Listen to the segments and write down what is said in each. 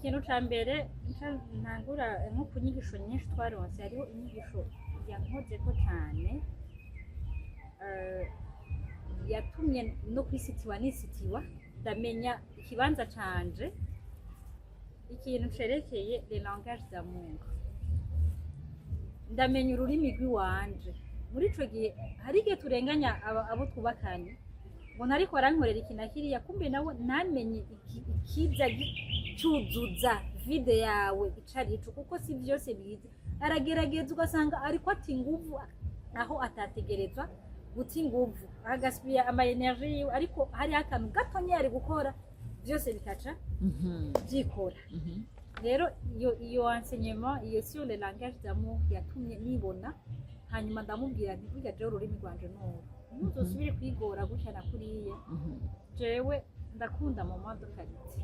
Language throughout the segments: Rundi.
ikintu ca mbere ntangura nko ku nyigisho nyinshi twaronse hariho inyigisho yankozeko cane yatumye no kwisitiwa nisitiwa ndamenya ikibanza canje ikintu cerekeye le langage d'amour ndamenya ururimi rw'iwanje muri ico gihe hari igihe turenganya abo twubakanye ngo ntariko arankorera iki na kiriya kumbe nawe ntamenye ikiza cyuzuza vide yawe icarico kuko si vyose bizi aragerageza ugasanga ariko ati nguvu aho atategerezwa guta inguvu agasubiya ama energie yiwe ariko hari akantu gatonya ari gukora byose bikaca byikora rero iyo enseignement iyo sur le langage d'amour yatumye nibona hanyuma ndamubwira nti burya jewe ururimi rwanje n'ubu ntuzosubire kwigora gutya na kuriya jewe ndakunda moment de qualité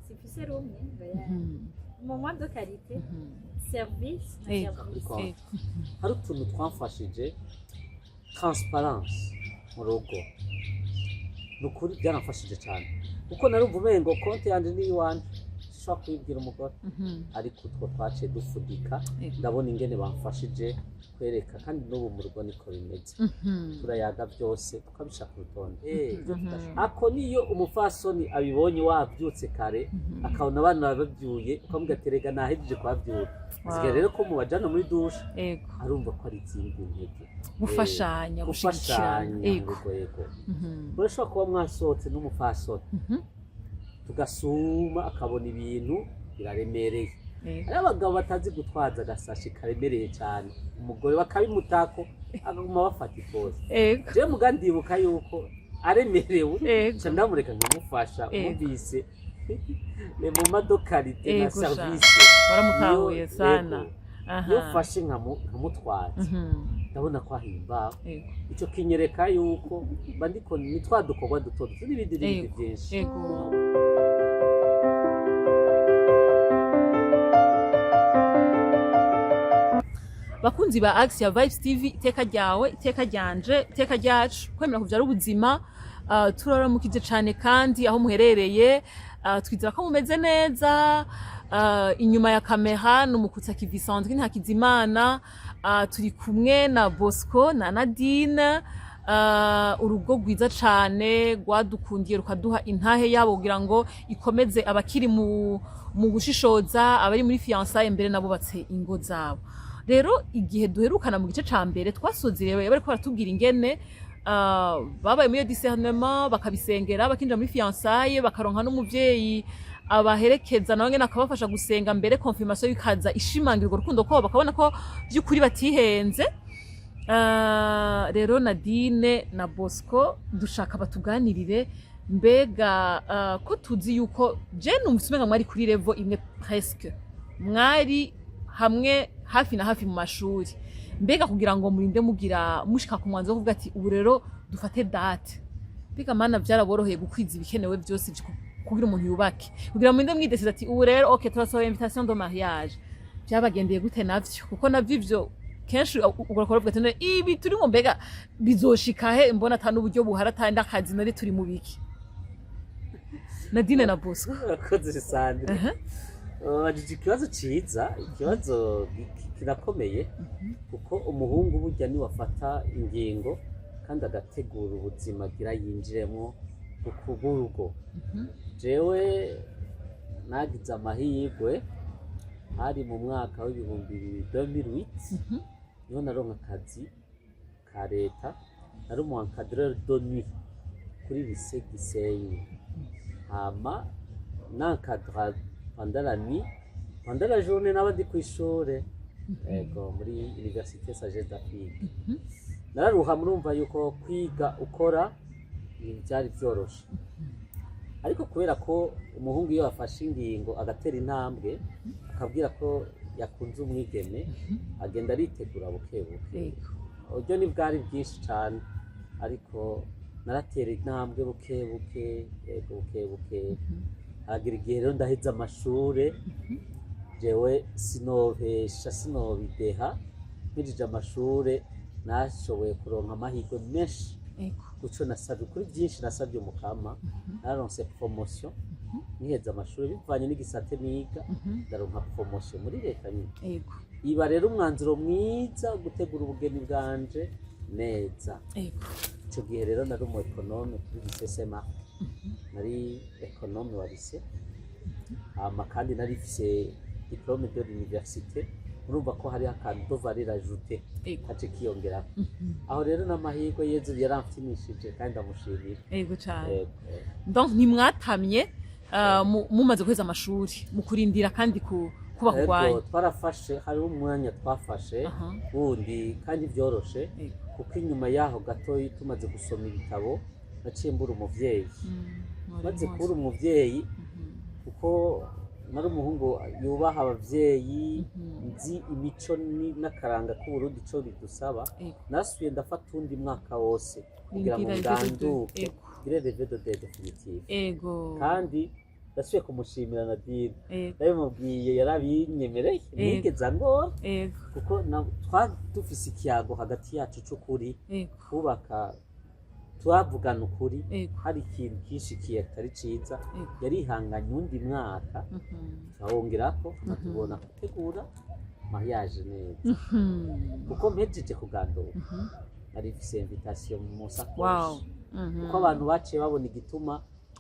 sifise rumwe moment de qualité service na service hari utuntu twamfashije transparence mu rugo nukuri byaramfashije cyane kuko narumva umengo konti yanje ni iwanje shaka kwibwira umugore ariko utwo twaciye dufudika ndabona ingene bamfashije kwereka kandi n'ubu mu rugo niko bimeze turayaga byose tukabishaka urutonde ako niyo umufasoni abibonye wabyutse kare akabona abana babyuye ukamubwira ati rega nahejeje kubabyura zigira rero ko mubajana muri dushe arumva ko ari izindi ntege gufashanya yego urashobora kuba mwasohotse n'umufasoni tugasuma akabona ibintu biraremereye ari abagabo batazi gutwaza agasashi karemereye cyane umugore bakabimutako akaguma bafata ipose jewe mugandibuka yuko aremerewe nca ndamureka nkamufasha umvise le moment de qualité na service baramutahuye sana iyo fashe nkamutwara ndabona ko ahimbaho icyo kinyereka yuko bandiko nitwadukorwa duto n'ibindi byinshi bakunzi ba Axia Vibes TV iteka ryawe iteka ryanje iteka ryacu kwemera kuvyara ubuzima turaramukije cyane kandi aho muherereye twizera ko mumeze neza inyuma ya kamera n'umukutsa Kivisandre Ntakizimana turi kumwe na Bosco na Nadine urugo rwiza cyane rwadukundiye rukaduha intahe yabo kugira ngo ikomeze abakiri mu gushishoza abari muri fiançailles mbere nabubatse ingo zabo rero igihe duherukana mu gice ca mbere twasozirewe bari ko baratubwira ingene babaye muri discernement bakabisengera bakinjira muri fiançailles bakaronka n'umuvyeyi abaherekeza nawe ngene akabafasha gusenga mbere confirmation y'ikaza ishimangirwa urukundo ko bakabona ko by'ukuri batihenze rero Nadine na Bosco dushaka batuganirire mbega ko tuzi yuko je numvise umenga mwari kuri level imwe presque mwari hamwe hafi na hafi mu mashuri mbega kugira ngo murinde mugira mushika ku mwanzo kuvuga ati ubu rero dufate date mbega mana byaraboroheye gukwiza ibikenewe byose kugira umuntu yubake kugira murinde mwidesiza ati ubu rero okay turasohoye invitation de mariage byabagendeye gute navyo kuko navyo ivyo kenshi ugakora uvuga ati ibi turi ngo mbega bizoshika he mbona atanu uburyo buharatandi akazi nari turi mu biki Nadine na Bosco akoze Sandra wajije ikibazo ciza ikibazo kirakomeye kuko umuhungu burya ni wafata ingingo kandi agategura ubuzima gira yinjiremo ukuburugo jewe nagize amahirwe hari mu mwaka w'ibihumbi 2008 niho naronka akazi ka leta nari umu encadreur de nuit kuri lycée Gisenyi hama n'encadreur pendant la nuit pendant la journée n'abandi kw'ishure ego muri université Sagesse d'Afrique nararuha murumva yuko kwiga ukora byari byoroshe ariko kubera ko umuhungu iyo afashe ingingo agatera intambwe akabwira ko yakunze umwigeme agenda aritegura bukebuke uburyo ni bwari bwinshi cyane ariko naratera intambwe bukebuke agira igihe rero ndaheza amashure jewe sinobideha nkijije amashure nashoboye kuronka amahirwe menshi guco nasabye kuri byinshi nasabye umukama naronse promotion niheza amashuri bivanye n'igisate niga ndaronka promotion muri leta nyine Ego. iba rero umwanzuro mwiza wo gutegura ubugeni bwanje neza Ego. icyo gihe rero nari umu ekonome kuri lisesema nari ekonome wa lise hama kandi nari mfise diplome de l'université urumva ko hari akantu do valeur ajoutée Ego. hace kiyongera aho rero n'amahirwe Yezu yaramfinishije kandi ndamushimira Ego cyane. Ego. Donc ntimwatamye mumaze guheza amashuri mu kurindira kandi kuba Ego, kurwanya. twarafashe hariho umwanya twafashe wundi kandi byoroshe Ego. kuko inyuma yaho gatoyi tumaze gusoma ibitabo naciye mbura umuvyeyi maze kubura umuvyeyi kuko nari umuhungu yubaha abavyeyi nzi imico n'akaranga k'Uburundi ico bidusaba Ego. nasubiye ndafata undi mwaka wose kugira ngo Ngira ndanduke Ego. ngire reve de definitive Ego. kandi ndasubiye kumushimira Nadine Ego. ndabimubwiye yarabinyemereye nigeze angora Ego. kuko twari dufise ikiyago hagati yacu c'ukuri Ego. kubaka twavugana ukuri Ego. hari ikintu kishikiye atari ciza Ego. yarihanganye undi mwaka turahongerako tubona gutegura mariage neza kuko mpejeje kuganduka nari mfise invitation mu Wow. sakoshi kuko abantu baciye babona igituma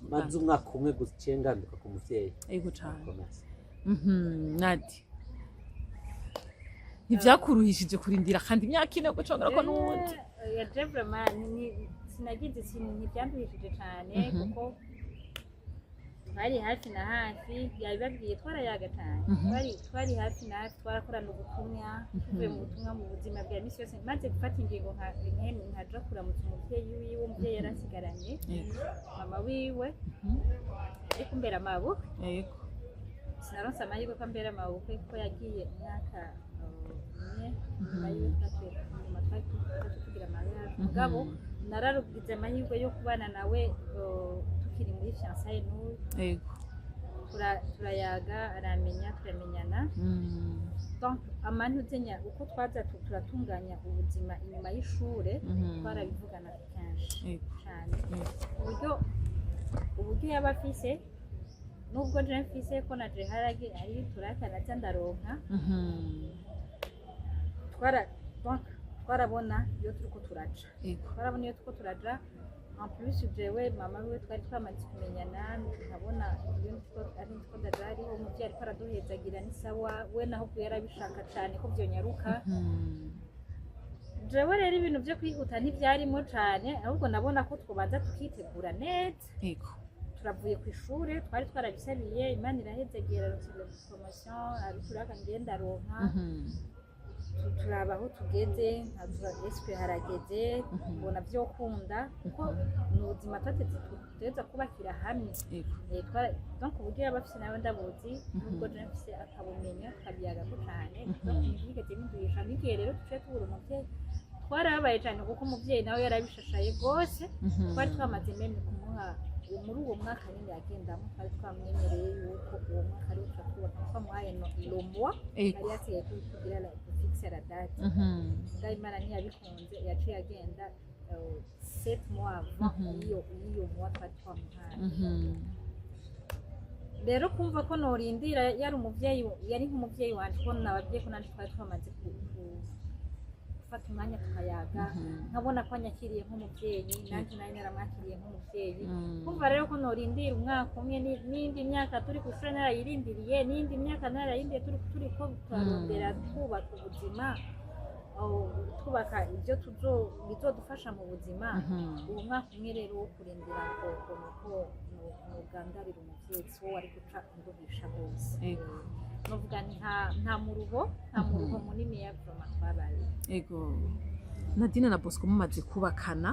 maze umwaka umwe guciye nganduka ku muvyeyi Ego cyane. Komeza. Nadi ntibyakuruhishije kurindira kandi imyaka ine gucongera ko n'ubundi ya Jevrema sinagize ikintu ntibyanduhishije cyane kuko twari hafi na hafi yabibabwiye twarayaga cyane twari hafi na hafi twarakorana ubutumwa tuvuye mu butumwa mu buzima bwa misi yose maze gufata ingingo nkaja kuramutsa umuvyeyi wiwe umuvyeyi yarasigaranye mama wiwe ariko mbera amabukwe Yego. sinaronse amahirwe ko mbera amabukwe kuko yagiye umwaka umwe nyuma y'uko nyuma twari tugira mariage mugabo nararugize amahirwe yo kubana nawe tukiri muri fiançailles n'ubu Yego. turayaga aramenya turamenyana donc amanuzenya uko twaza turatunganya ubuzima inyuma y'ishure twarabivugana kenshi Yego. cyane uburyo yaba afise nubwo je mfise ko naje harage ari turakana cyangwa ndaronka twarabona iyo turiko turaca Yego. twarabona iyo turiko turaja en plus jewe mama wiwe twari twamaze kumenyana nkabona iyo ndiko ndaja hariho umuvyeyi ariko araduhezagira ni sawa we naho ubwo yarabishaka cane ko vyonyaruka jewe rero ibintu vyo kwihuta ntivyarimo cane ahubwo nabona ko twobanza tukitegura neza Yego. turavuye ku ishure twari twarabisabiye Imana irahezagira promotion abituraka ngenda ronka turaba aho tugeze esprit harageze mbona vyokunda kuko ni ubuzima tuteza kubakira hamwe donc uburyo yaba afise nawe ndabuzi nubwo je mfise akabumenya kabiyagako cane ntigeze binduhisha n'igihe rero tuciye tubura umuvyeyi twarababaye cane kuko umuvyeyi nawe yarabishashaye rwose twari twamaze meme kumuha muri uwo mwaka nyine yagendamo twari twamwemereye yuko uwo mwaka ari uca twubaka twamuhaye lomoa yari yateye kugira la fixe la date ngaho Imana ntiyabikunze yaciye agenda 7 mois avant iyo mois twari twamuhaye rero kumva ko norindira yari umuvyeyi yari nk'umuvyeyi wanje ko nababwiye ko nanje twari twamaze gufata umwanya tukayaga nkabona ko anyakiriye nk'umuvyeyi nanjye nari naramwakiriye nk'umuvyeyi kumva rero ko norindira umwaka umwe n'indi myaka turi ku ishuri narayirindiriye n'indi myaka narayindiriye turi ko turarondera twubaka ubuzima twubaka ibyo bizodufasha mu buzima uwo mwaka umwe rero wo kurindira ngo nugandarira umuvyeyi so wari guca induhisha hose novuga nta muruho munini ya Vroma twabaye. Ego. Nadine na Bosco mumaze kubakana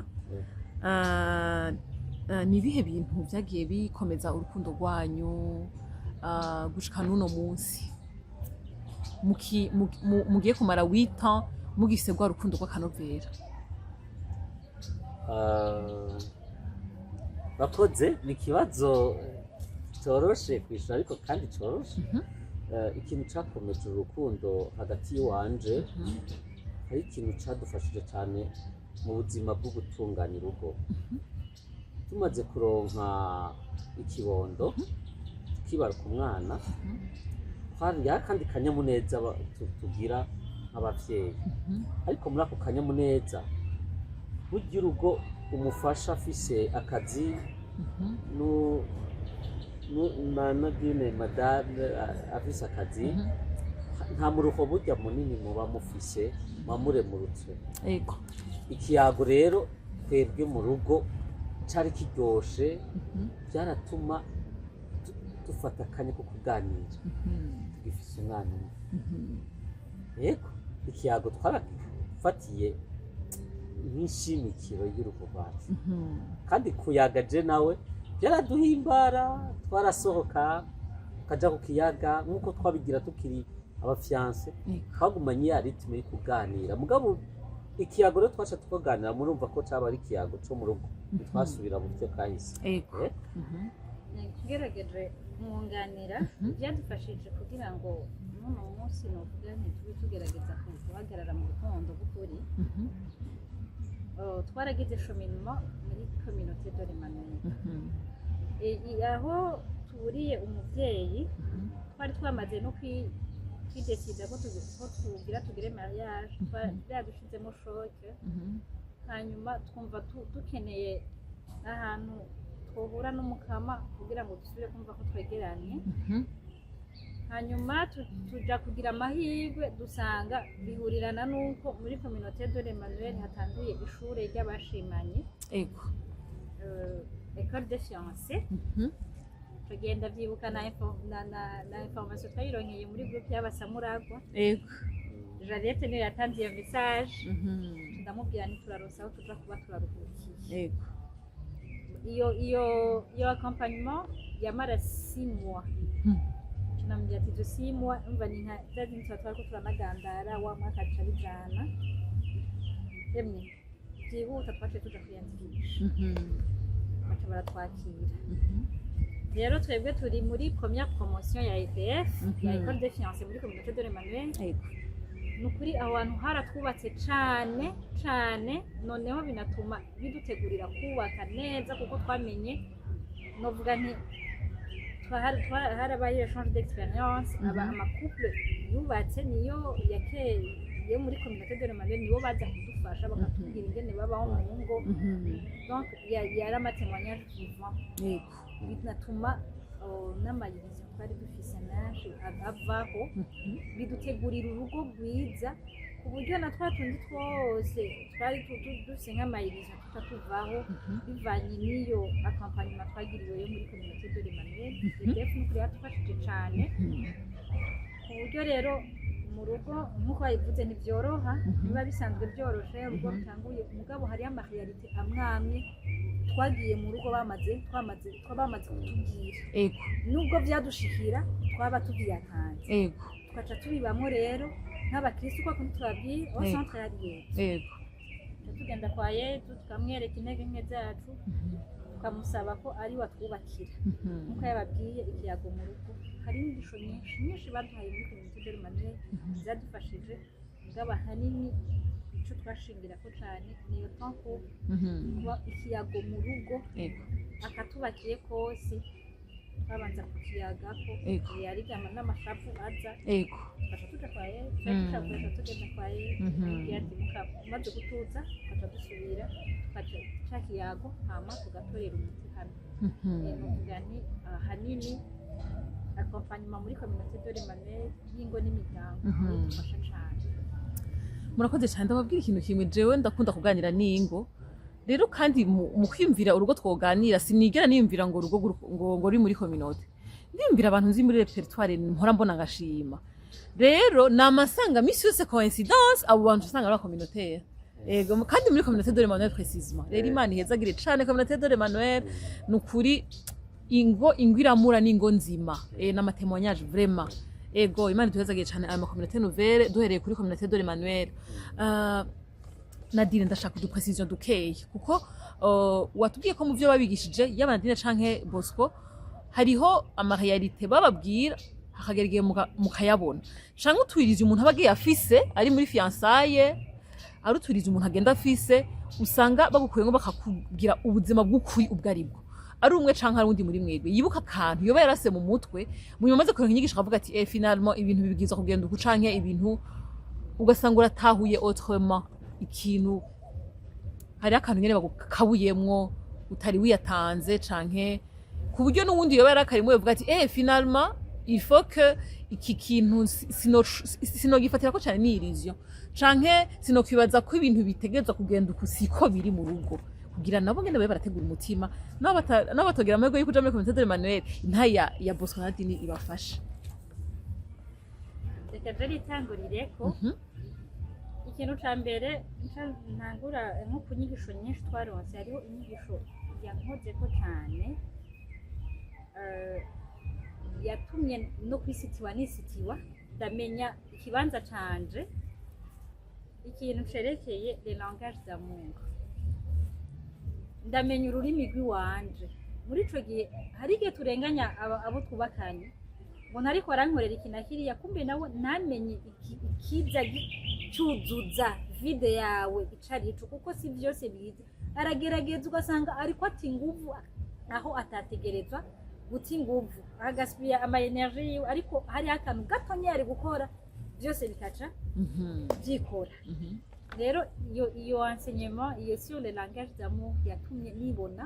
ni ibihe bintu byagiye bikomeza urukundo rwanyu gushika n'uno munsi mugiye kumara 8 ans mugise rwa rukundo rw'akanovera? bakoze ni ikibazo coroshe kwishura ariko kandi coroshe ikintu cyakomeje urukundo hagati y'uwanje hari ikintu cyadufashije cyane mu buzima bwo gutunganya urugo tumaze kuronka ikibondo tukibaruka umwana hari kandi kanyamuneza tugira abavyeyi ariko muri ako kanyamuneza burya urugo umufasha afise akazi nadine madame afise akazi nta muruho burya munini muba mufise mwamuremurutse ikiyago rero twebwe mu rugo cari kiryoshe byaratuma dufata akanya ko kuganira tugifise umwana yego ikiyago twarafatiye nk'ishimikiro y'urugo rwacu kandi kuyaga je nawe byaraduhimbara twarasohoka tukaja ku kiyaga nk'uko twabigira tukiri abafiance twagumanye ya ritme yo kuganira mugabo ikiyago rero twaca tukaganira murumva ko caba ari ikiyago co mu rugo twasubira mu byo kahise tugerageje kumwunganira byadufashije kugira ngo n'uno munsi novuga ntitube tugerageza guhagarara mu rukundo rw'ukuri twaragize cheminement muri communauté de l'Emmanuel aho tuburiye umuvyeyi twari twamaze no kwidesida ko tugire mariage byadushizemo shoke hanyuma twumva dukeneye ahantu twohura n'umukama kugira ngo dusubire kumva ko twegeranye hanyuma tuja kugira amahirwe dusanga bihurirana nuko muri communauté de l'Emmanuel hatanguye ishure ry'abashimanye école de fiancés tugenda vyibuka na information twayironkeye muri groupe y'abasamuragwa Jarete niyo yatanze iyo message ndamubwira ni turaronsa aho tuja kuba turaruhukiye iyo accompagnement yamara 6 mois tunamubwira ati 6 mois umva ni nka zazi twatwara ko turanagandara wa mwaka cabijana emwe byihuta twaje tuja kwiyandikisha baca baratwakira rero twebwe turi muri première promotion ya EDF ya école de fiancés muri communauté de l'Emmanuel nukuri aho hantu haratwubatse cane noneho binatuma bidutegurira kubaka neza kuko twamenye novuga nti harabaye échange d'expérience amacouple yubatse niyo yo muri communauté de l'Emmanuel nibo baza kudufasha bakatubwira ingene babaho mu ngo donc yari amatémoignage vivant binatuma n'amayirizo twari dufise menshi avaho bidutegurira urugo rwiza ku buryo na twatundi twose twari dufise nk'amayirizo tutatuvaho bivanye n'iyo accompagnement twagiriwe yo muri communauté de l'Emmanuel EDF n'ukuri yadufashije cane ku buryo rero mu rugo nk'uko bayivuze ntibyoroha biba bisanzwe byoroshe urugo rutanguye umugabo hariyo amarealite amwamwe twagiye mu rugo bamaze kutubwira nubwo byadushikira twaba tubiyatanze twaca tubibamo rero nk'abakristo uko kundi tubabwiye au centre yariye tugenda kwa Yesu tukamwereka intege nke zacu tukamusaba ko ari watwubakira nk'uko yababwiye ikiyago mu rugo hari inyigisho nyinshi baduhaye muri communauté de l'Emmanuel zadufashije mugabo hanini ico twashingira ko cane niyo tanko kuba ikiyago mu rugo akatubakiye kose twabanza kukiyagako yarigama n'amashapu aza tukaca tuja kwa Yesu tukaca tugenda kwa Yesu yatimuka maze gutuza tukaca dusubira tukaca ca kiyago hama tugatorera umuti hano novuga nti hanini accompagnement muri communauté de l'Emmanuel y'ingo n'imiryango dufasha cane murakoze cyane ndababwira ikintu kimwe jewe ndakunda kuganira n'ingo rero kandi mu kwiyumvira urugo twoganira sinigera niyumvira ngo urugo ngo uri muri communauté ndiyumvira abantu nzi muri repertoire mpora mbona ngashima rero namasanga misi yose coincidence abo bantu usanga ari communautaire kandi muri communauté de l'Emmanuel précisément rero Imana ihezagire cane communauté de l'Emmanuel nukuri ingo iramura n'ingo nzima n'amatémoignage vraiment Imana tuhezagiye cyane aya communauté nouvelle duhereye kuri communauté de l'Emmanuel Nadine ndashaka uduprecision dukeye kuko watubwiye ko mu byo babigishije y'abandine canke Bosco hariho amarealite bababwira hakagereye mukayabona canke utwiriza umuntu abagiye afise ari muri fiançailles ari utwiriza umuntu agenda afise usanga bagukuyengo bakakubwira ubuzima bw'ukuri ubwo aribwo ari umwe canke ari undi muri mwebwe yibuka akantu yoba yarase mu mutwe munyuma amaze kuronka inyigisho akavuga ati finalement ibintu bibwirizwa kugenda uku canke ibintu ugasanga uratahuye autrement ikintu hari akantu nyene bagukabuyemwo utari wiyatanze canke ku buryo n'uwundi yoba yarakarimwe yavuga ati finalement il faut que iki kintu sinogifatira ko cyane ni illusion canke sinokwibaza ko ibintu bitegerezwa kugenda uku siko biri mu rugo kugira nabo ngene babe barategura umutima nabo batogera amahirwe yo kuja muri Communauté de Emmanuel intaya ya Bosco na Dini ibafasha. Reka je ritangurireko ikintu ca mbere ntangura nko ku nyigisho nyinshi twaronse hariho inyigisho yankozeko cane yatumye no kwisitiwa nisitiwa ndamenya ikibanza canje ikintu cerekeye le langage d'amour ndamenya ururimi rw'iwanje muri ico gihe hari igihe turenganya abo twubakanye ngo ntariko arankorera iki na kiriya kumbe nawe ntamenye ikiza cyuzuza vide yawe icarico kuko si vyose biza aragerageza ugasanga ariko ati nguvu aho atategerezwa guta inguvu agasubiya ama energie yiwe ariko hari akantu gatonya ari gukora byose bikaca byikora rero iyo enseignement iyo sur le langage d'amour yatumye nibona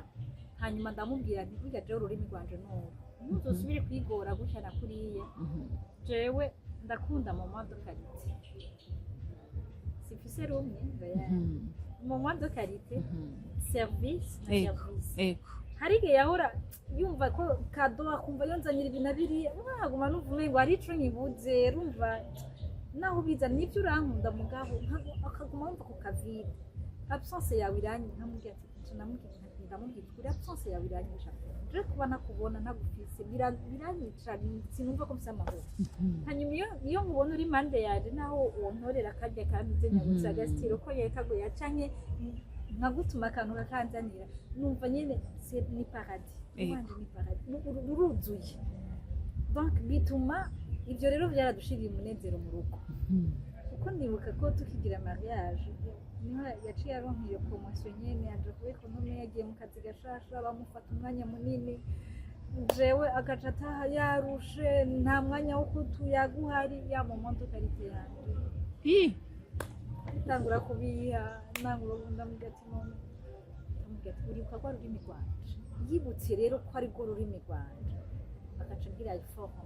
hanyuma ndamubwira nti kwiga jewe ururimi rwanje n'ubu ntuzosubire kwigora gutya na kuriya jewe ndakunda moment de qualité sifise rumwe moment de qualité service na service hari igihe yahora yumva ko kado akumva yonzanira ibintu biriya mwaguma nuvume ngo ari ico nyibuze rumva naho biza nivyo urankunda mugabo akaguma yumva ku kavide absence yawe iranye nkamubwira ati ndamubwira kuri absence yawe iranye je kuba nakubona ntagufise biranyica sinumva ko mfise amahoro hanyuma iyo nkubona uri mande yaje naho wontorera akarya kameze nyabutse agasitiro ko yekagoya canke nkagutuma akantu kakanzanira numva nyene ni paradis wanje ni paradis ruruzuye donc bituma ivyo rero byaradushiriye umunezero mu rugo kuko ndibuka ko tukigira mariage niho yaciye aronk'iyo promotion nyene aje ku economy yagiye mu kazi gashasha bamufata umwanya munini jewe agaca ataha yarushe nta mwanya wo kutuyaguhari ya moment de qualité yanje tangura kubiha nangura ndamubwira ati none uribuka ko ari ururimi rwanje yibutse rero ko ari rwo rurimi rwanje agaca agira ifomo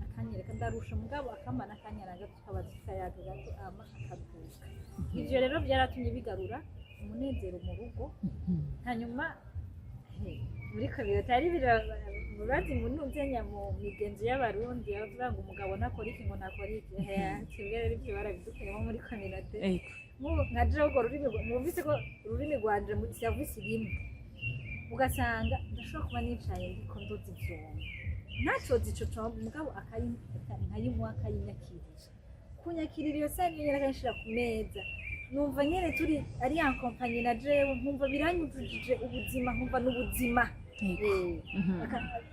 akanyereka ndarusha mugabo akambana akanyara gato tukabaza ikayaga gato akaduka ivyo rero byaratumye bigarura umunezero mu rugo hanyuma muri kabiri tari birabazi munuzenya mu migenzo y'abarundi bavuga ngo umugabo nakora iki ngo nakora iki twebwe rero ibyo barabidukuyemo muri communauté nka jewe urwo rurimi mwumvise ko ururimi rwanje muri service rimwe ugasanga ndashobora kuba nicaye ndiko ndoza ivyombo nacoza ico combo mugabo nkayimuha akayinyakirira kunyakirira iyo sani nyene akayishira ku meza numva nyene turi ari en compagnie na jewe nkumva biranyujujije ubuzima nkumva n'ubuzima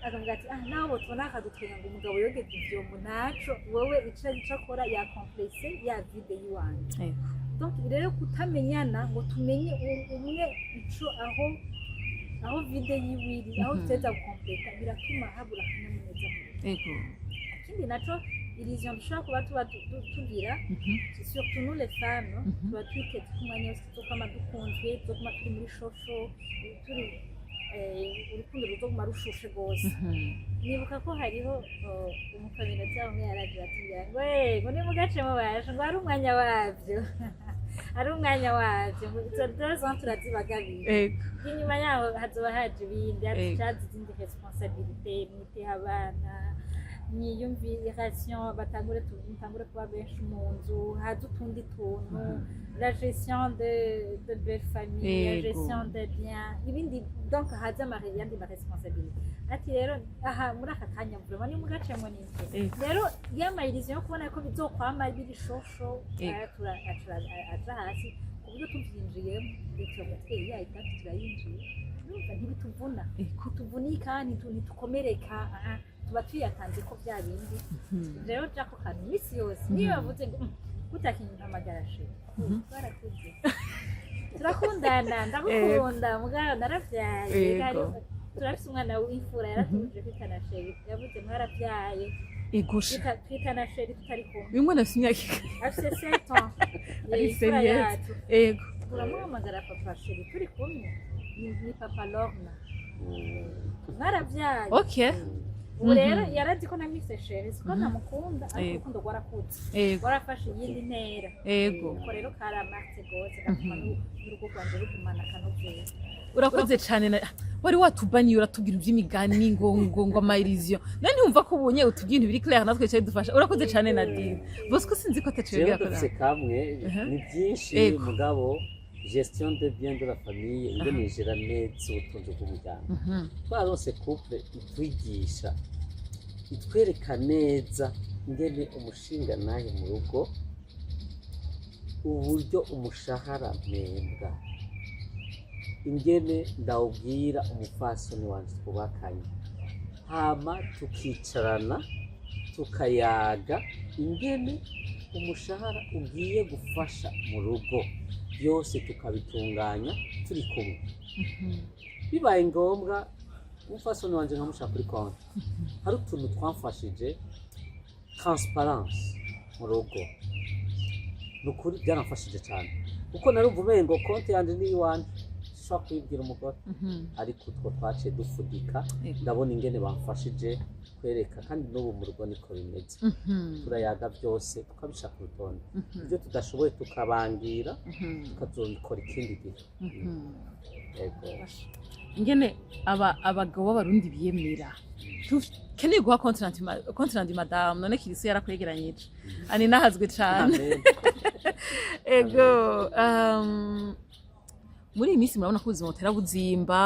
akavuga ati naho tubona akadutwenga ngo umugabo yogeze ivyombo naco wowe ico akora ya complexé ya vide yiwanje donc rero kutamenyana ngo tumenye umwe ico aho vide yiwiri aho tuteza gukompleta biratuma habura akanyamuneza ikindi naco illusion dushobora kuba tuba tugira surtout nous les femmes tuba twiteze ko umwanya wose tuzokama dukunzwe tuzokama turi muri shosho turi urukundo ruzoguma rushushe rwose nibuka ko hariho umukominota umwe yaragira ati ngo ni mugace mubasha ngo hari umwanya wavyo ari umwanya wavyo izo deux ans turazibagabira inyuma yaho hazoba haje ibindi hazaza izindi responsabilité mwiteho abana niyumviration batangure kuba benshi mu nzu haza utundi tuntu la gestion de belle famille la gestion de biens ibindi donc haza yandi ma responsabilité ati rero aha muri aka kanya mvurema ni mugacemo n'iki rero yamayirizo yo kubona ko bizokwama biri shosho aja hasi ku buryo tuvyinjiyemo bityo mutwe yahita turayinjiye numva ntibituvuna kutuvunika ntitukomereka tuba tuyatanze ko bya bindi rero jako kantu imisi yose niyo bavuze ngo gutakinyuma amagarashe barakuze turakundana ndagukunda mugabo naravyaye turafise umwana w'imfura yaratuje kwitana sheri yavuze mwarabyaye egosha twitana sheri tutari kumwe uyu mwana afite imyaka afise 7 ans ari imfura serious yacu ego turamuhamagara papa sheri turi kumwe ni papa Lorna mwarabyaye okay ubu rero yarazi ko namwise sheri siko namukunda ariko Yego. urukundo rwarakutse ego warafashe iyindi ntera ego uko rero karamatse gose gatuma n'urugo rwanje rugumana akanovera urakoze cyane wari watubaniye uratubwira iby'imigani ngo amayiriziyo none ntiwumva ko ubonye utubwira ibintu biri clair natwe cyane dufasha urakoze cyane Nadine Bosco sinzi ko ataciye jewe yakora dufise kamwe ni byinshi Ego. mugabo gestion de bien de la famille ingenijera neza ubutunzi bw'umuryango twarose couple itwigisha itwereka neza ingene umushinga nahe mu rugo uburyo umushahara mpembwa ingene ndawubwira umupfasoni wanje twubakanye hama tukicarana tukayaga ingene umushahara ugiye gufasha mu rugo byose tukabitunganya turi kumwe bibaye ngombwa umupfasoni wanje nkamushaka kuri konti hari utuntu twamfashije transparence mu rugo ni ukuri byaramfashije cyane kuko narumva umengo konti yanjye ni iwanje ushobora kuyibwira umugore ariko utwo twaciye dufudika ndabona ingene bamfashije kwereka kandi n'ubu mu rugo niko bimeze turayaga byose tukabishaka urutonde ibyo tudashoboye tukabangira tukazobikora ikindi gihe yego ingene abagabo b'abarundi biyemera tukeneye guha kontinanti madamu none kirisi yarakwegeranyije ani nahazwe cyane Amen. ego muri iyi minsi murabona ko ubuzima butera buzimba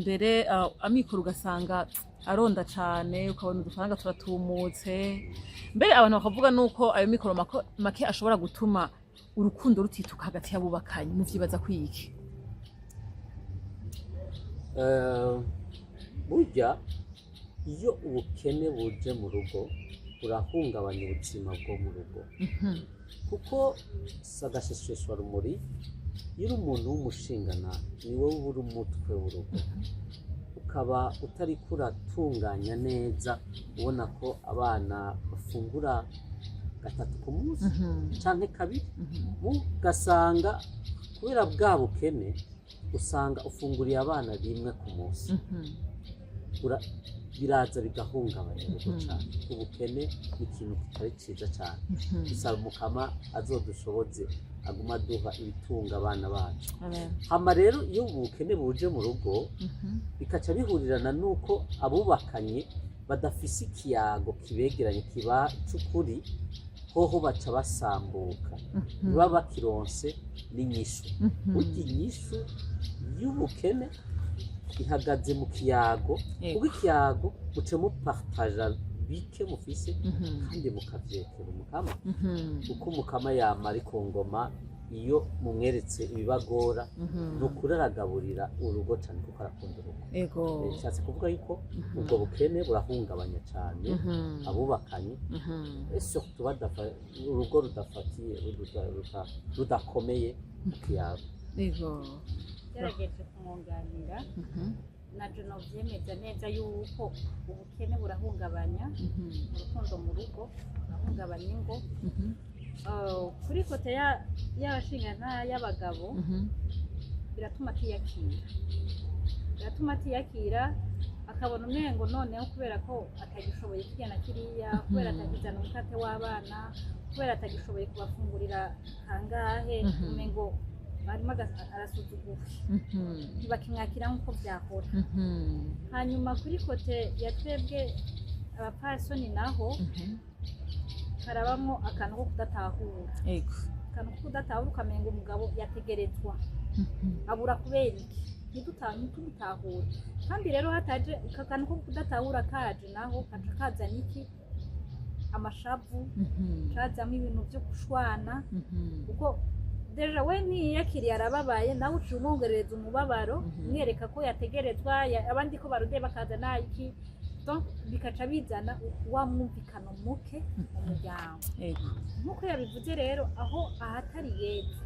mbere amikoro ugasanga aronda cyane ukabona udufaranga turatumutse mbere abantu bakavuga nuko ayo mikoro make ashobora gutuma urukundo rutituka hagati y'abubakanye muvyibaza kwiki burya iyo ubukene buje mu rugo burahungabanya ubuzima bwo mu rugo kuko sagashishishwa rumuri iyo uri umuntu w'umushingana ni wowe ubura umutwe w'urugo ukaba utari kuratunganya neza ubona ko abana bafungura gatatu ku munsi canke kabiri ugasanga kubera bwa bukene usanga ufunguriye abana rimwe ku munsi biraza bigahungabanya urugo cyane ubukene ni ikintu kitari cyiza cyane bisaba umukama azodushoboze aguma aduha ibitunga abana bacu hama rero iyo ubukene buje mu rugo bikaca bihurirana n'uko abubakanye badafise ikiyago kibegeranye kiba cy'ukuri hoho baca basambuka biba bakironse n'inyishu burya inyishu y'ubukene ihagaze mu kiyago kuko ikiyago muce mupartaja bike mufise kandi mukavyekera umukama kuko umukama yama ari ku ngoma iyo mumweretse ibibagora ni ukuri aragaburira urugo cyane kuko arakunda urugo bishatse kuvuga yuko ubwo bukene burahungabanya cyane abubakanye surtout urugo rudafatiye rudakomeye mu kiyago gerageje kumwunganira na Juno vyemeza neza yuko ubukene burahungabanya urukundo mu rugo burahungabanya ingo kuri kote y'abashingana y'abagabo biratuma atiyakira akabona umengo noneho kubera ko atagishoboye kigena kiriya kubera atagizana umukate w'abana kubera atagishoboye kubafungurira kangahe umengo barimo arasuzugura ntibakimwakira nk'uko byahora hanyuma kuri kote ya twebwe abapfasoni naho karabamo akantu ko kudatahura akantu ko kudatahura ukamenga umugabo yategerezwa abura kubera iki ntitubitahure kandi rero hataje akantu ko kudatahura kaje naho kaca kazana iki amashavu kazamo ibintu byo gushwana kuko deja we ntiyakiriye arababaye nawe uciye umwongerereza umubabaro umwereka ko yategerezwa abandi ko barude bakaza nayiki bikaca bizana wa mwumvikano muke mu muryango nk'uko yabivuze rero aho ahatari yeze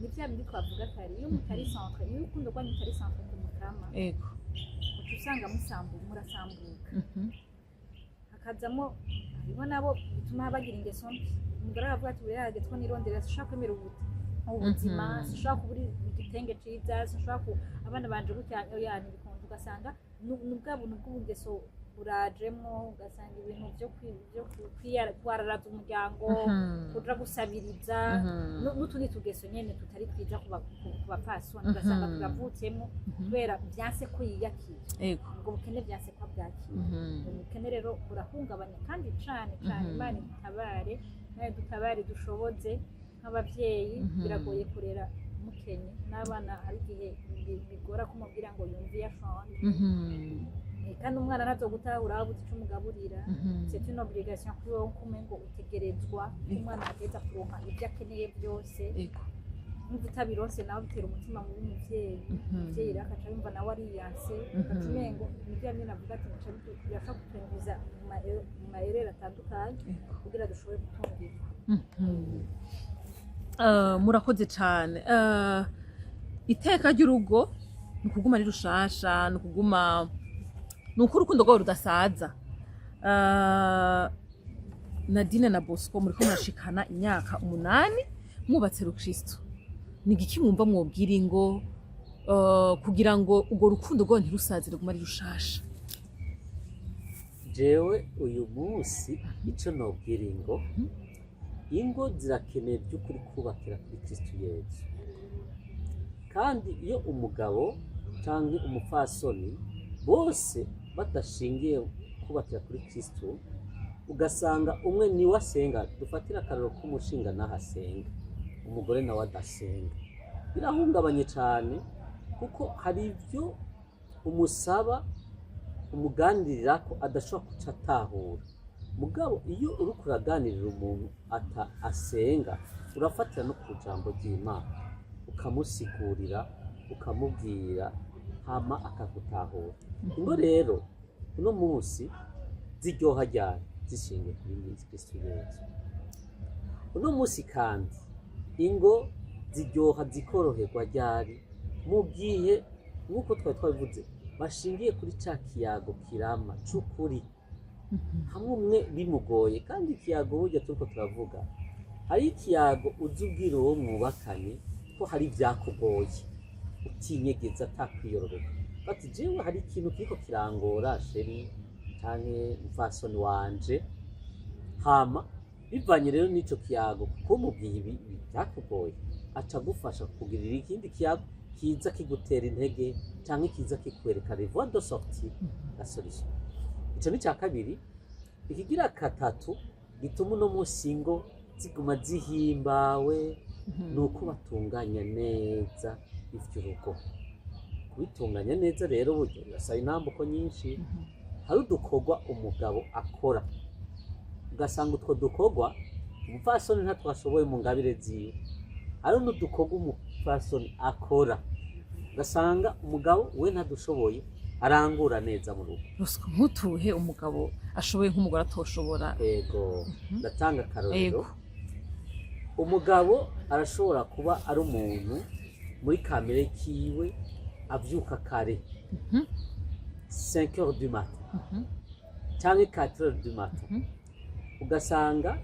ni bya bindi twavuga kare iyo mutari centre iyo urukundo rwanyu mutari centre ku mukama uca usanga murasambuka hakazamo hariho nabo bituma bagira ingeso mbi umugore aravuga ati buriya hagezwe nirondera sinshobora kwemera ubuzima sinshobora kubura igitenge ciza sinshobora abana banje gutya yani bikunze ugasanga nubwa buntu bw'ubugeso burajemwo ugasanga ibintu byo kwararaza umuryango kuja gusabiriza n'utundi tugeso nyene tutari twiza ku bapfasoni ugasanga turavutsemwo kubera vyanse ko yiyakira ubwo bukene vyanse ko bwakira ubukene rero burahungabanya kandi cane Imana itabare nawe dutabare dushoboze nk'abavyeyi biragoye kurera mukenye n'abana hari igihe bigora kumubwira ngo yumve yashonje kandi umwana ntazogutahura aho buti umugaburira c'est une obligation kuri wowe kumengo utegerezwa umwana ageza kuronka ibyo akeneye byose n'ubwo utabironse nawe bitera umutima mubi umuvyeyi rero akaca yumva nawe ariyanse agaca umengo nibyo yamye navuga ati birashobora kutwinjiza mu mayerere atandukanye kugira dushobore gutungirwa murakoze cane iteka ry'urugo ni ukuguma ari rushasha ni ukuguma ni uko urukundo rwabo rudasaza Nadine na Bosco muriko murashikana imyaka 8 mwubatse rukristo ni igiki mwumva mwobwira ingo kugira ngo urwo rukundo rwabo ntirusazire guma ari rushasha jewe uyu munsi ico nobwira ingo zirakeneye by'ukuri kubakira kuri Kristo Yesu kandi iyo umugabo cyangwa umupfasoni bose badashingiye kubakira kuri Kristo ugasanga umwe niwe asenga dufatira akararo k'umushinga naho asenga umugore nawe adasenga birahungabanye cyane kuko hari ibyo umusaba umuganirira ko adashobora kuca atahura mugabo iyo uri kuraganirira umuntu asenga urafatira no ku jambo ry'Imana ukamusigurira ukamubwira hama akagutahura ingo rero uno munsi ziryoha ryari zishingiye kuri Kristo Yesu uno munsi kandi ingo ziryoha zikoroherwa ryari mu gihe nk'uko twari twabivuze bashingiye kuri ca kiyago kirama c'ukuri hamwe umwe bimugoye kandi ikiyago burya turiko turavuga hari ikiyago uzi ubwira uwo mwubakanye ko hari ibyakugoye utinyegeza atakwiyororeka bati jewe hari ikintu kiriko kirangora sheri canke mfasoni wanje hama bivanye rero n'ico kiyago kuko mubwiye ibi byakugoye aca gufasha kukugirira ikindi kiyago kiza kigutera intege canke kiza kikwereka les voies de sortie la solution ico ni ca kabiri ikigira katatu gituma uno munsi ingo ziguma zihimbawe nuko batunganya neza ivy'urugo kubitunganya neza rero buryo birasaba intambuko nyinshi hari udukorwa umugabo akora ugasanga utwo dukorwa umupfasoni ntatwashoboye mu ngabire ziwe hari n'udukorwa umupfasoni akora ugasanga umugabo we ntadushoboye arangura neza mu rugo ruswa nkutuhe umugabo ashoboye nk'umugore atoshobora yego ndatanga akarorero umugabo arashobora kuba ari umuntu muri kamere kiwe avyuka kare 5h du matin cyangwa 4h du matin ugasanga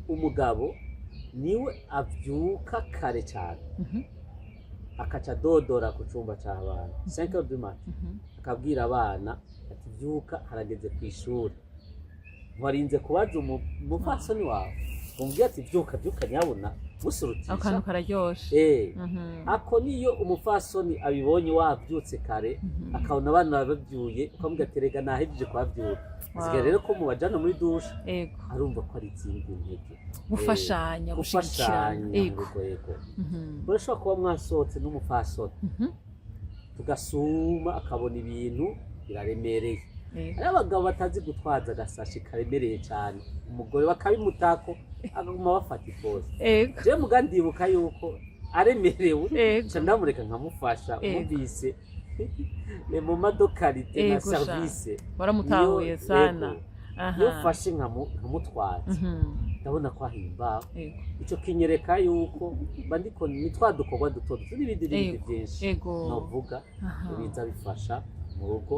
umugabo niwe avyuka kare cyane akaca dodora ku cumba c'abana 5h du matin akabwira abana ati vyuka harageze ku ishuri nwarinze kubaza umupfasoni wawe umbwiye ati vyuka nyabona musurutisha akantu kararyoshe ako niyo umupfasoni abibonye wavyutse kare akabona abana bavyuye ukamubwira ati rega nahejeje kubavyuka ziga rero ko mubajana muri dushe arumva ko ari izindi ntege gufashanya gushigikirana yego urashobora kuba mwasohotse n'umupfasoni tugasuma akabona ibintu biraremereye hari abagabo batazi gutwaza agasashi karemereye cyane umugore bakabimutako akaguma bafata ifoto jewe mugandibuka yuko aremerewe nca ndamureka nkamufasha umvise mu madokarite na service baramutahuye sana iyo fashe nkamutwaza ndabona ko ahimbawe ico kinyereka yuko bandiko nitwadukorwa duto n'ibindi byinshi novuga biza bifasha mu rugo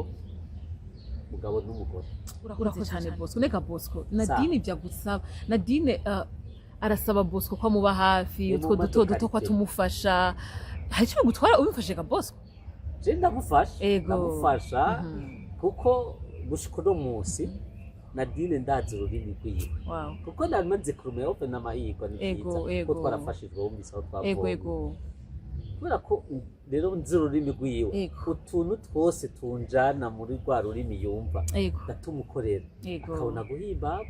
mugabo n'umugore. urakoze cyane Bosco nega Bosco Nadine ibyo gusaba Nadine arasaba Bosco ko amuba hafi utwo duto ko atumufasha hari icyo gutwara ubimfashe ga Bosco je ndamufasha kuko gushika uno munsi Nadine ndazi ururimi rwiwe kuko namaze kurumenya open n'amahirwe ni byiza kuko twarafashijwe wumvise aho twavuye kubera ko rero nzi ururimi rwiwe utuntu twose tunjana muri rwa rurimi yumva ndatumukorera akabona guhimba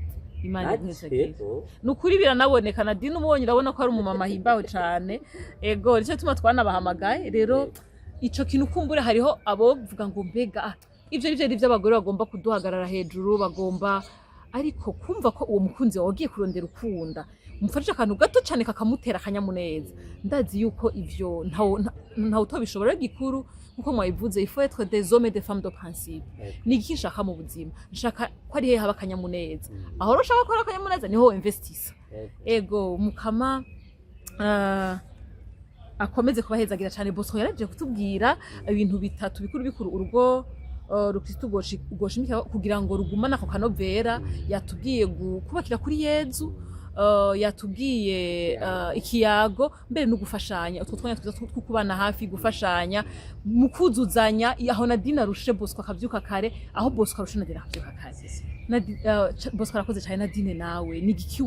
Imana imuhezagire nukuri biranaboneka Nadine umubonye urabona ko ari umumama himbawe cyane nicyo tuma twanabahamagaye rero ico kintu kumbure hariho abovuga ngo mbega ivyo ari by'abagore bagomba kuduhagarara hejuru bagomba ariko kumva ko uwo mukunzi wawe wagiye kurondera ukunda umufashe akantu gato cyane kakamutera akanyamuneza ndazi yuko ivyo ntawe utobishobora gikuru nkuko mwabivuze il faut être des hommes et des femmes de principe ni iki nshaka mu buzima nshaka ko ari he haba akanyamuneza aho ushaka ko ari akanyamuneza niho investisa ego mukama akomeze kubahezagira cyane Bosco yaraje kutubwira ibintu bitatu bikuru urugo rukristo goshimika kugira ngo rugumana ako kanovera yatubwiye kubakira kuri Yezu yatubwiye ikiyago mbere no gufashanya utwo twanya twiza twukubana hafi gufashanya mu kuzuzanya aho Nadine arushe Bosco akavyuka kare aho Bosco arushe Nadine akavyuka kare Bosco arakoze cyane Nadine nawe ni giki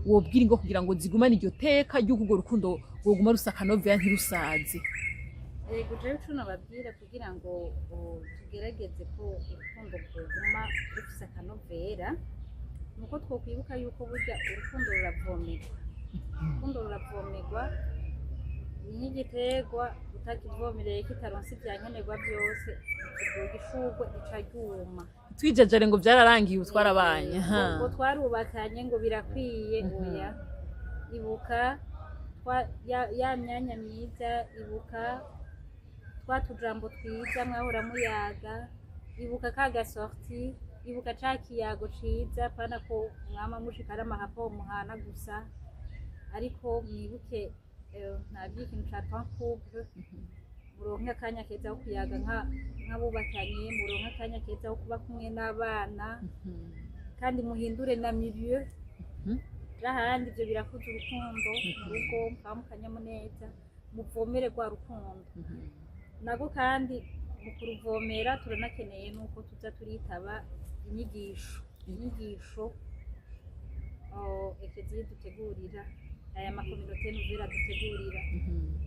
wobwira ngo kugira ngo zigumane iryo teka ry'uko rukundo ruguma rusaka novera ntirusaze Ego jewe cuna babwira kugira ngo tugerageze ko urukundo rwoguma rufise akanovera nuko twokwibuka yuko burya urukundo ruravomerwa ni nk'igiterwa utakivomereye kitaronse ibyankenerwa byose kivuga ishurwe ica ryuma twijajare ngo byararangiye utwarabanye ngo twarubakanye ngo birakwiye oya ibuka ya myanya myiza ibuka twa tujambo twiza mwahora muyaga ibuka ka gasorti ibuka ca kiyago ciza pana ko mwama mushikara amahapo muhana gusa ariko mwibuke nta by'ikintu ca temps couple muronke akanya keza ko kuyaga nk'abubakanye muronke akanya keza ko kuba kumwe n'abana kandi muhindure na milieu rahandi ibyo birakuza urukundo mu rugo mukamukanyamuneza muvomere rwa rukundo nago kandi mu kuruvomera turanakeneye nuko tuza turitaba inyigisho ekeziye dutegurira aya makominote nuvera dutegurira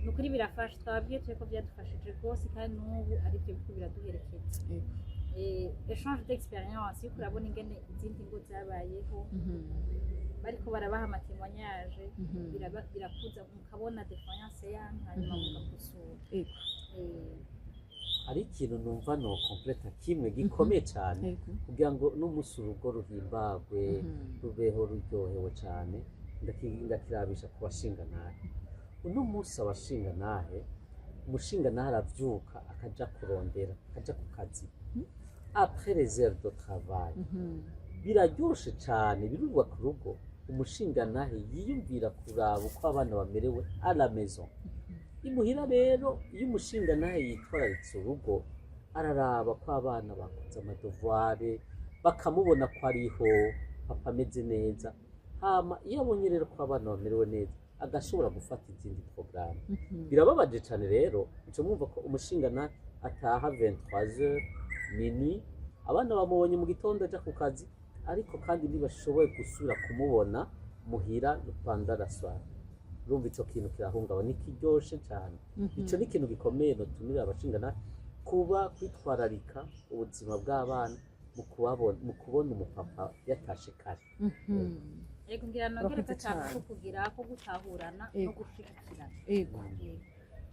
nukuri birafasha twabwiye ko byadufashije rwose kandi n'ubu ari byo biko biraduherekeza échange d'expérience yuko urabona ingene izindi ngo zabayeho bariko barabaha amatemonyage birakuza mukabona defiance yanyu hanyuma mugakosora hari ikintu numva no complete kimwe gikomeye cyane kugira ngo n'umunsi urugo ruhimbagwe rubeho ruryohewe cyane ndakirabisha ku bashingantahe uno munsi abashingantahe umushingantahe aravyuka akaja kurondera akaja ku kazi après les heures de travail biraryoshe cyane birubwa ku rugo umushingantahe yiyumvira kuraba uko abana bamerewe à la maison imuhira rero iyo umushingantahe yitwararitse urugo araraba ko abana bakoze amadevoire bakamubona ko ariho papa ameze neza hama iyo abonye rero ko abana bamerewe neza agashobora gufata izindi porogaramu birababaje cyane rero icyo mwumva ko umushingantahe ataha 23h minuit abana bamubonye mu gitondo aja ku kazi ariko kandi ntibashoboye gusubira kumubona muhira pendant la soirée urumva ico kintu kirahungabana nikiryoshe cyane ico ni ikintu gikomeye notumira abashingana kuba kwitwararika ubuzima bw'abana mu kubona umupapa yatashe kare ego ngira nongereka cyane ko kugira ko gutahurana no gushigikirana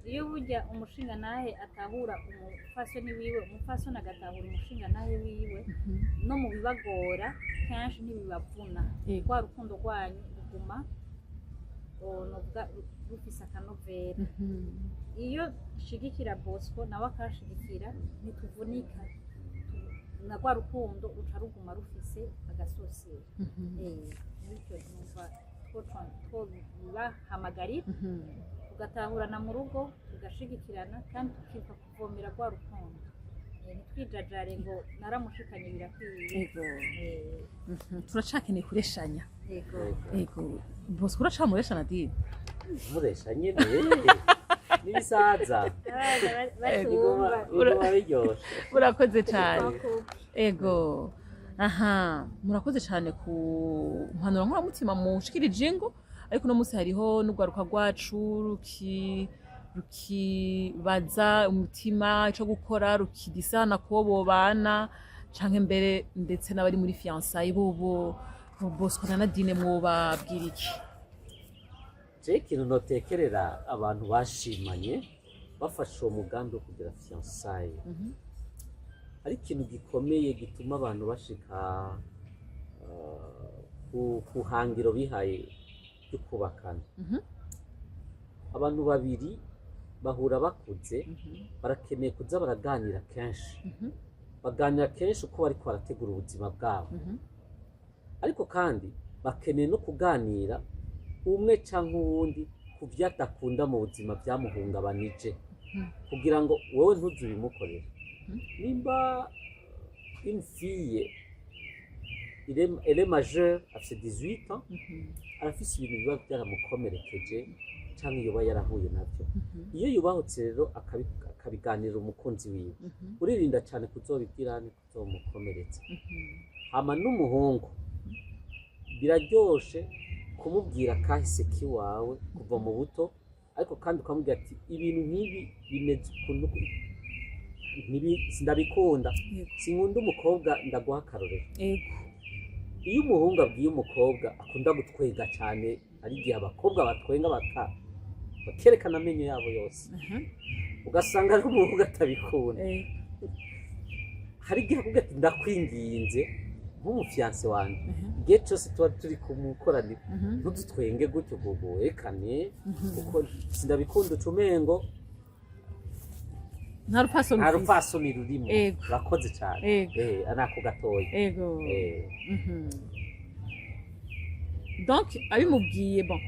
iyo burya umushingantahe atahura umufasoni wiwe umufasoni agatahura umushingantahe wiwe no mu bibagora kenshi ntibibavuna rwa rukundo rwanyu ruguma novuga rufise akanovera iyo shigikira Bosco nawe akashigikira ntituvunika na rwa rukundo ruca ruguma rufise agasosera bityo numva twobahamagarira tugatahurana mu rugo tugashigikirana kandi tukibuka kuvomera rwa rukundo ntitwijajare ngo naramushikanye birakwiye. Ego. Turacakeneye kureshanya. Yego. Ego. Bosco uracamureshana Nadine? muresha nyine n'ibisaza Batumva. iguma biryoshe. Urakoze cyane. Ego. Aha, murakoze cyane ku mpanuro nkoramutima mushikirije ingo, ariko no munsi hariho n'urwaruka rwacu rukibaza umutima ico gukora, rukidisana kubo bobana canke mbere ndetse n'abari muri fiançailles bobo Bosco na Nadine mwobabwira iki? Je ikintu notekerera abantu bashimanye bafashe uwo mugambi wo kugira fiançailles, ari ikintu gikomeye gituma abantu bashika ku hangiro bihaye ryo kubakana. Abantu babiri bahura bakuze barakeneye kuza baraganira kenshi, baganira kenshi uko bariko barategura ubuzima bwabo, ariko kandi bakeneye no kuganira umwe canke uwundi ku vyo adakunda mu buzima vyamuhungabanije, kugira ngo wewe ntuze ubimukorere. Nimba une fille elle est majeure afite 18 ans, arafise ibintu biba byaramukomerekeje canke yoba yarahuye navyo, iyo yubahutse rero akabiganira umukunzi wiwe, uririnda cane kuzobibwira kuzomukomeretsa. Hama n'umuhungu biraryoshe kumubwira kahise kiwawe kuva mu buto, ariko kandi ukamubwira ati ibintu nk'ibi bimeze ukuntu sindabikunda, sinkunda umukobwa, ndaguha akarorero. Iyo umuhungu abwiye umukobwa akunda gutwenga cyane, ari igihe abakobwa batwenga bakerekana amenyo yabo yose, ugasanga ari umuhungu atabikunda. Hari igihe akubwira ati ndakwinginze nk'umufiyanse wanjye, igihe cyose tuba turi kumukoranira ntudutwenge gutyo ngo werekane, kuko sindabikunda ucumengo nta rupfasoni rurimo. Urakoze cyane. Anako gatoya. Donc abimubwiye bon,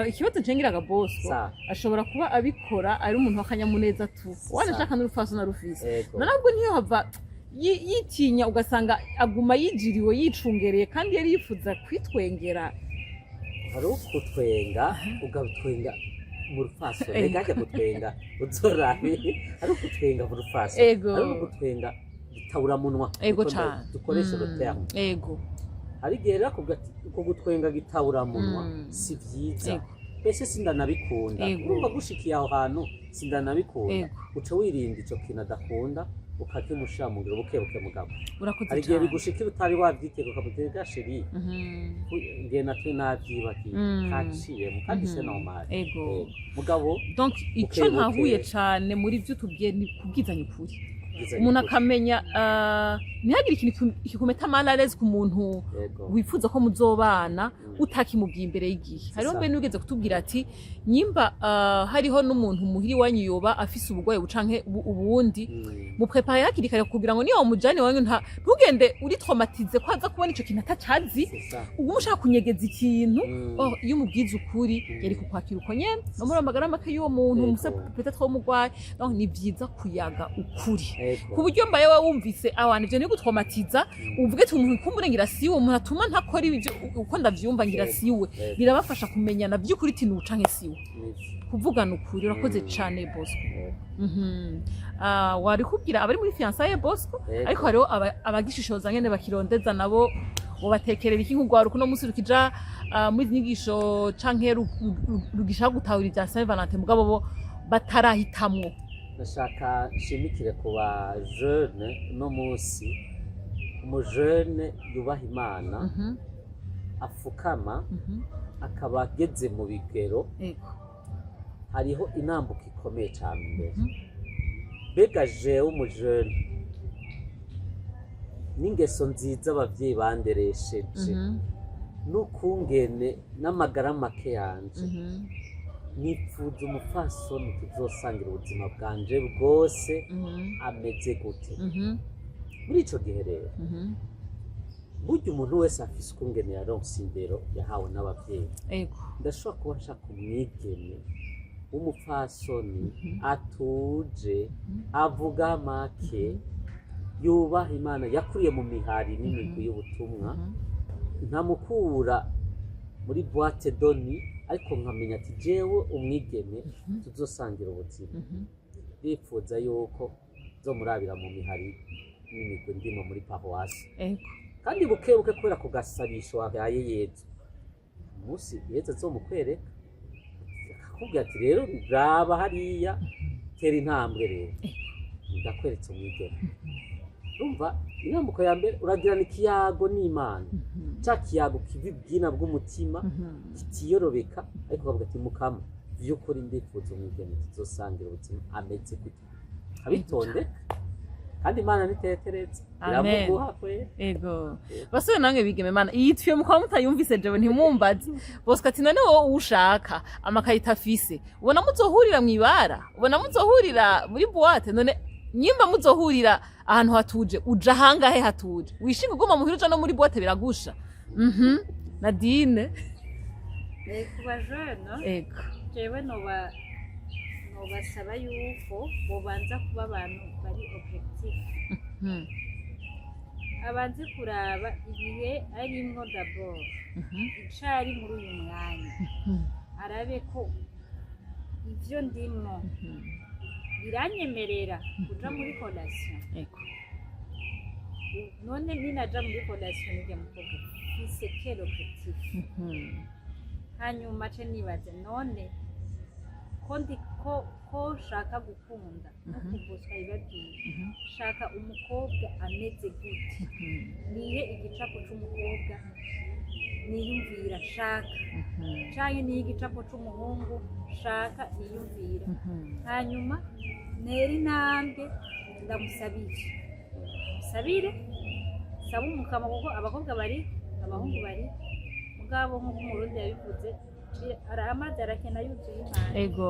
ikibazo ncengiraga Bosco ashobora kuba abikora ari umuntu w'akanyamuneza tu, wanashaka n'urupfasoni arufise, nabwo niyo hava yitinya ugasanga aguma yijiriwe yicungereye kandi yari yifuza kwitwengera. Hari ukutwenga ugatwenga mu rupfasoni, rega ajya gutwenga uzorabe, ari ukutwenga mu rupfasoni, ari ukutwenga gitabura munwa, dukoresha terme. Hari igihe rero akubwira ati uko gutwenga gitabura munwa si vyiza, ese sindanabikunda, urumva gushikiye aho hantu sindanabikunda, uca wirinda ico kintu adakunda ukakimushamurira bukebuke mugabo. Hari igihe bigushikira utari wavyitega ukamutega sheri, ngiye natwe navyibagiye kaciyemo kandi c'est normal. Mugabo donc ico ntahuye cane muri vyo tubwiye ni kubwizanya ukuri, umuntu akamenya ntihagire ikintu kikumeta mal à l'aise ku muntu wifuza ko muzobana utakimubwiye imbere y'igihe. Hariho mbe nugeze kutubwira ati nyimba hariho n'umuntu muhiri wanyu yoba afise ubugwayi bucanke ubundi mu prepare hakiri kare kugira ngo niyo umujane wanyu ntugende uri traumatize ko aza kubona ico kintu atacazi, ubwo ushaka kunyegeza ikintu. Iyo umubwiza ukuri yari kukwakira uko nyene no muri amagara make y'uwo muntu musa peut-être umugwayi. Donc ni vyiza kuyaga ukuri ku buryo mbaye we wumvise abantu ivyo ni gutraumatiza, uvuge ati umuntu kumbure ngira siwe, umuntu atuma ntakora ibyo uko ndavyumva ngira siwe, birabafasha kumenyana by'ukuri ati nucanke siwe, kuvugana ukuri. Urakoze cyane Bosco. Wari kubwira abari muri fiançailles Bosco, ariko hariho abagishishoza nyene bakirondeza nabo batekerera iki nk'ugwaruka no musi rukija muri nyigisho canke rugisha gutahuriza Saint Valentin, mugabo bo batarahitamwo. Ndashaka nshimikire ku ba jeune no munsi, umujene yubaha Imana, afukama, akaba ageze mu bigero, hariho inambuka ikomeye cyane imbere. Mbega jewe umujene n'ingeso nziza abavyeyi banderesheje n'ukungene n'amagara make yanje, nipfuza umupfasoni tuzosangira ubuzima bwanje bwose ameze gute. Muri ico gihe rero burya umuntu wese afise ukungene yaronse indero yahawe n'abavyeyi. Ndashobora kuba nshaka umwigeme w'umupfasoni atuje, avuga make, yubaha Imana yakuriye mu mihari n'imigwi y'ubutumwa nkamukura muri boîte doni ariko nkamenya ati jewe umwigeme tuzosangira ubuzima bifuza yuko zomurabira mu mihari n'imigwi ndimo muri paruwasi kandi bukebuke kubera ku gasabisho wahaye Yezu umunsi Yezu azomukwereka akakubwira ati rero raba hariya tera intambwe rero ndakweretse umwigeme urumva intambuko ya mbere uragirana ikiyago n'Imana cya kiyago kibibwina bw'umutima kitiyorobeka ariko ukavuga ati mukama vy'ukuri ndifuza umwigeme tuzosangira ubuzima ameze gute abitonde kandi Imana niteteretse iramuguha kwe ego basore nange bigeme Imana yitwiye mukaba mutayumvise jewe ntimumbaze Bosco ati none wowe ushaka amakayita afise ubona muzohurira mwibara ubona muzohurira muri boîte none nyimba muzohurira ahantu hatuje uja hangahe hatuje wishinga uguma muhira uja no muri boîte biragusha Nadine kuba jeune ego jewe nobasaba yuko bobanza kuba abantu bari objectif abanze kuraba ibihe arimwo d'abord icari muri uyu mwanya arabe ko ivyo ndimwo biranyemerera kuja muri relation none ninaja muri relation n'irya mukobwa fise quel objectif hanyuma ce nibaze none ko shaka gukunda nkuko Bosco ibabwiye shaka umukobwa ameze gute nihe igicapo c'umukobwa niyumvira shaka canke nihe igicapo c'umuhungu shaka niyumvira hanyuma nera intambwe ndamusabire saba umukama kuko abakobwa bari abahungu bari mugabo nk'uko umurundi yabivuze amazi arakena yuzuye Imana ego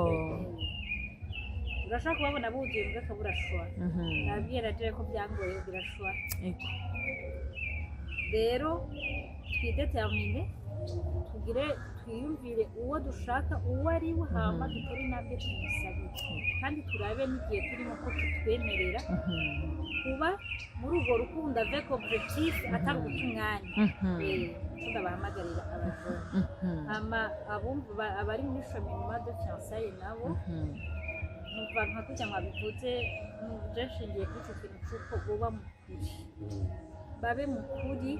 urashobora kubabona buzuye mbwa akabura shwa nabwira jewe ko byangoye birashwa rero twidetermine tugire twiyumvire uwo dushaka uwo ari we hama dutere intambwe tumusabire kandi turabe n'igihe turimo ko tutwemerera kuba muri urwo rukundo avec objectif atari guta umwanya tugabahamagarira abajene hama abari muri chemin de fiançailles nabo numva nka kujya mwabivuze nshingiye kuri icyo kintu cy'uko buba mukuri babe mukuri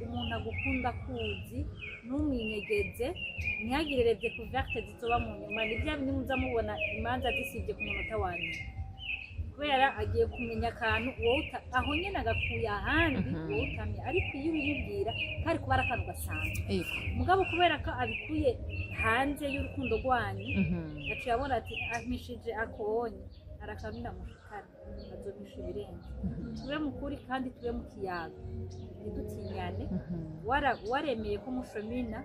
umuntu agukunda kuzi ntumwinyegeze ntihagire découverte zitoba mu nyuma ni bya bindi muza mubona imanza zisibye ku munota wa nyuma kubera agiye kumenya akantu aho nyine agakuye ahandi wowe utamye ariko iyo ubimubwira kari kuba ari akantu gasanzwe mugabo kubera ko abikuye hanze y'urukundo rwanyu yaciye abona ati amishije akonye arakamira mushikana azomisha ibirenze tube mukuri kandi tube mu kiyago ntidutinyane waremeye ko mushomina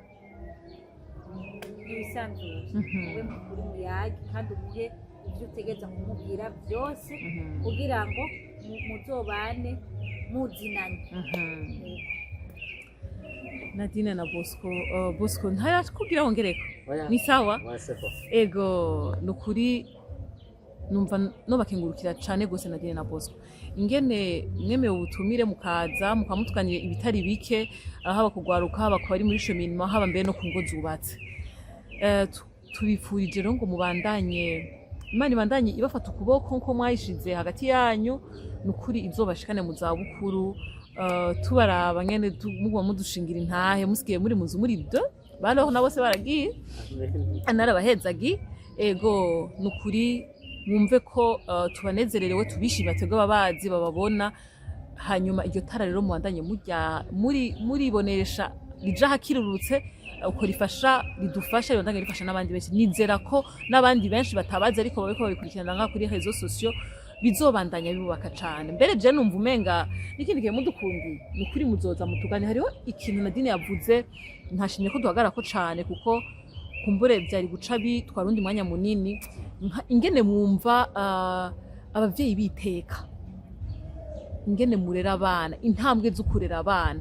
ibisanzure tube mukuri muyage kandi umuhe ibyo utegeza kumubwira byose kugira ngo muzobane muzinanye Nadine na Bosco Bosco ntayakubwira wongereko ni sawa ego nukuri numva no bakengurukira cyane gose Nadine na Bosco ingene mwemeye ubutumire mukaza mukamutwanire ibitari bike haba kugwaruka haba ko ari muri cheminema haba mbere no kungo zubatse tubifurije rero ngo mubandanye Imana ibandanye ibafata ukuboko nko mwayishize hagati yanyu nukuri izobashikane mu za bukuru tubaraba nyene mugwa mudushingira intahe musigiye muri muzu muri byo baraho na bose baragiye anarabahezagi ego nukuri mwumve ko tubanezererewe tubishima twebwe ababazi bababona hanyuma iryo tara rero muwandanye muribonesha rija hakirurutse uko rifasha ridufasha ribandanye rifasha n'abandi benshi nizera ko n'abandi benshi batabazi ariko babiko babikurikirana nka kuri réseaux sociaux bizobandanya bibubaka cyane mbere je numva umenga n'ikindi gihe mudukundi ni kuri muzoza mutugane hariho ikintu Nadine yavuze ntashimye ko duhagara ko cyane kuko kumbure byari guca bitwara undi mwanya munini ingene mwumva abavyeyi biteka ingene murera abana intambwe zo kurera abana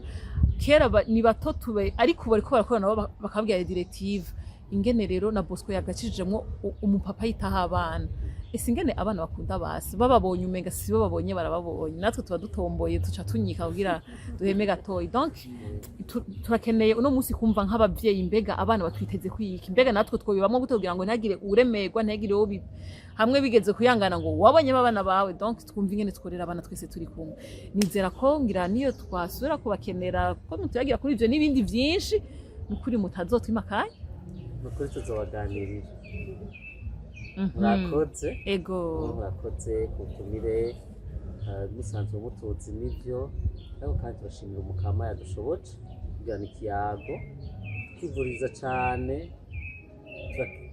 kera ni bato tube ariko bariko barakorana nabo bakabwira directive ingene rero na Bosco yagacishijemo umupapa yitaha abana ese ingene abana bakunda basi bababonye umenga si bo babonye barababonye natwe tuba dutomboye tuca tunyika kugira duheme gatoyi donc turakeneye uno munsi kumva nk'abavyeyi mbega abana batwiteze kwiki mbega natwe twobibamwo gute kugira ngo ntagire uremerwa ntagire wo hamwe bigeze kuyangana ngo wabonye abana bawe donc twumva ingene tworera abana twese turi kumwe nizera ko ngira niyo twasubira kubakenera ko muturagira kuri ivyo n'ibindi vyinshi nukuri mutazotwima kanya nukuri tuzobaganirira murakoze ego murakoze kutumire musanzwe mutuzi n'ivyo ariko kandi turashimira umukama yadushoboje kugira ikiyago twivuriza cane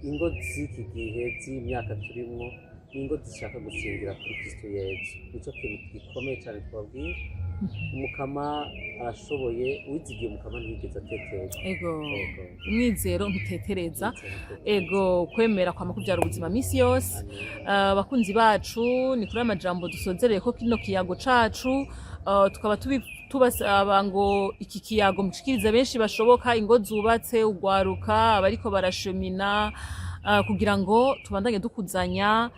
ingo z'iki gihe z'imyaka turimwo n'ingo zishaka gusingira kuri Kristo Yesu nico kintu gikomeye cane twabwira umukama arashoboye uwizigiye umukama ntiyigeze atetereza ego umwizero ntutetereza ego kwemera kwama kuvyara ubuzima misi yose abakunzi bacu ni kuri amajambo dusozereye ko kino kiyago cacu tukaba tubasaba ngo iki kiyago mushikiriza benshi bashoboka ingo zubatse ugwaruka abariko barashemina kugira ngo tubandanye dukuzanya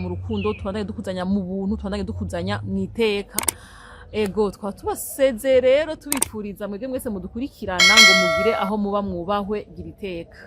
mu rukundo tubandanye dukuzanya mu buntu tubandanye dukuzanya mwiteka ego twaba tubaseze rero tubipfuriza mwebwe mwese mudukurikirana ngo mugire aho muba mwubahwe gira iteka